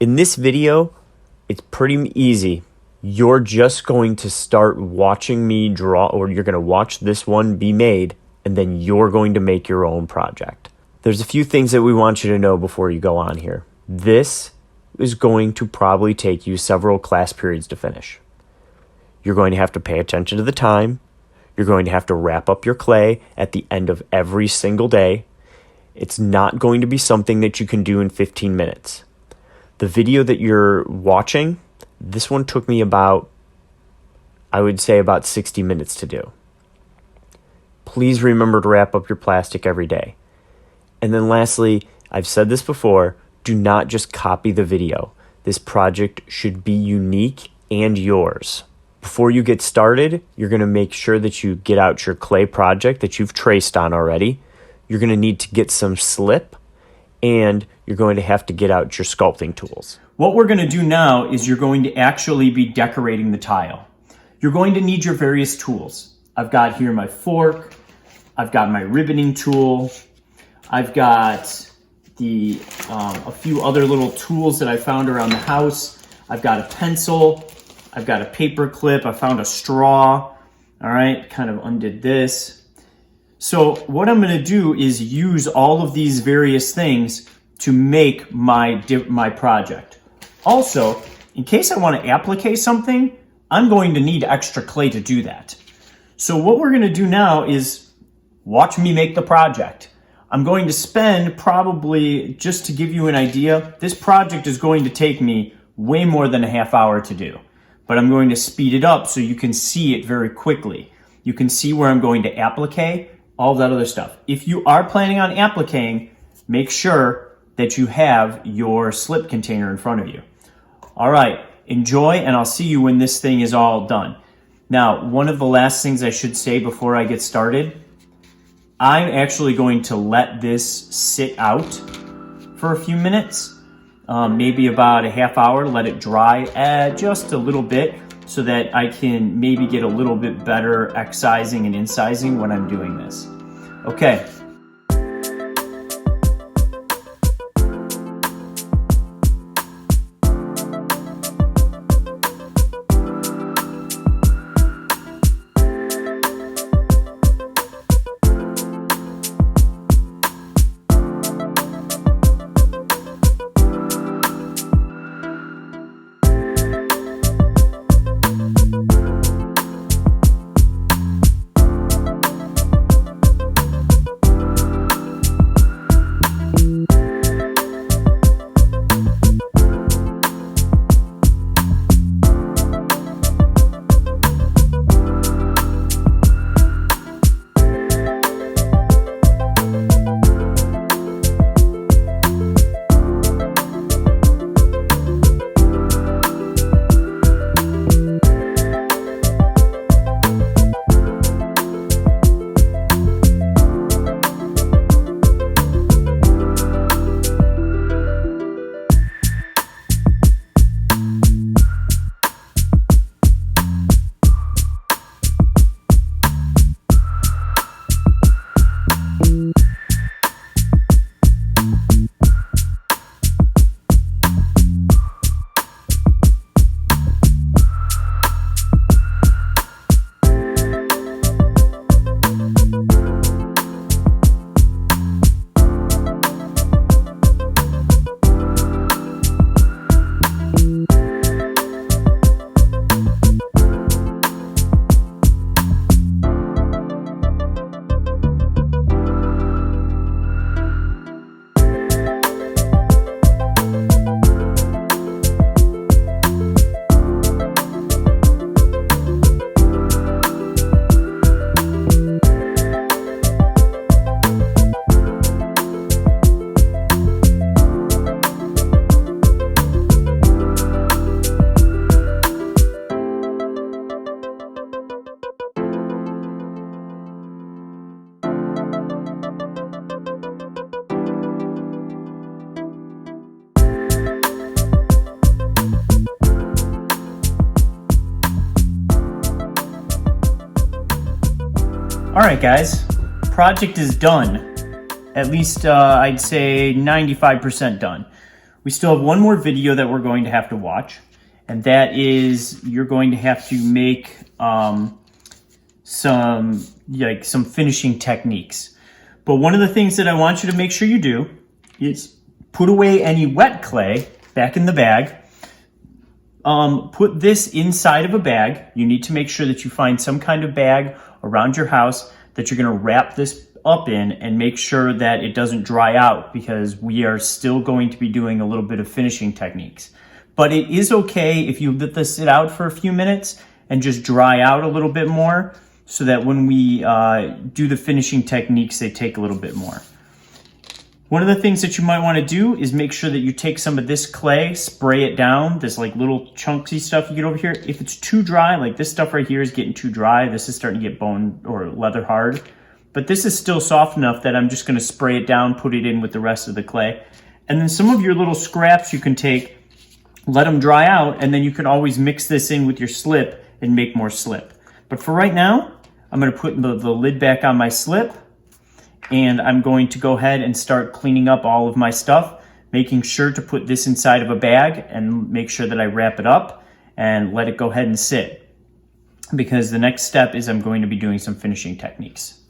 In this video, it's pretty easy. You're just going to start watching me draw, or you're going to watch this one be made, and then you're going to make your own project. There's a few things that we want you to know before you go on here. This is going to probably take you several class periods to finish. You're going to have to pay attention to the time. You're going to have to wrap up your clay at the end of every single day. It's not going to be something that you can do in 15 minutes. The video that you're watching, this one took me about 60 minutes to do. Please remember to wrap up your plastic every day. And then lastly, I've said this before, do not just copy the video. This project should be unique and yours. Before you get started, you're going to make sure that you get out your clay project that you've traced on already. You're going to need to get some slip, and you're going to have to get out your sculpting tools. What we're going to do now is you're going to actually be decorating the tile. You're going to need your various tools. I've got here my fork. I've got my ribboning tool. I've got a few other little tools that I found around the house. I've got a pencil. I've got a paper clip. I found a straw. All right, kind of undid this. So what I'm going to do is use all of these various things to make my project. Also, in case I want to applique something, I'm going to need extra clay to do that. So what we're going to do now is watch me make the project. I'm going to spend probably, just to give you an idea, this project is going to take me way more than a half hour to do. But I'm going to speed it up so you can see it very quickly. You can see where I'm going to applique, all that other stuff. If you are planning on appliquing, make sure that you have your slip container in front of you. All right, enjoy, and I'll see you when this thing is all done. Now, one of the last things I should say before I get started, I'm actually going to let this sit out for a few minutes, maybe about a half hour, let it dry just a little bit so that I can maybe get a little bit better excising and incising when I'm doing this. Okay. All right, guys, project is done. At least I'd say 95% done. We still have one more video that we're going to have to watch, and that is you're going to have to make some finishing techniques. But one of the things that I want you to make sure you do is put away any wet clay back in the bag. Put this inside of a bag. You need to make sure that you find some kind of bag around your house that you're going to wrap this up in and make sure that it doesn't dry out, because we are still going to be doing a little bit of finishing techniques. But it is okay if you let this sit out for a few minutes and just dry out a little bit more, so that when we do the finishing techniques, they take a little bit more. One of the things that you might want to do is make sure that you take some of this clay, spray it down, this like little chunky stuff you get over here. If it's too dry, like this stuff right here is getting too dry, this is starting to get bone or leather hard. But this is still soft enough that I'm just going to spray it down, put it in with the rest of the clay. And then some of your little scraps you can take, let them dry out, and then you can always mix this in with your slip and make more slip. But for right now, I'm going to put the lid back on my slip, and I'm going to go ahead and start cleaning up all of my stuff, making sure to put this inside of a bag and make sure that I wrap it up and let it go ahead and sit. Because the next step is I'm going to be doing some finishing techniques.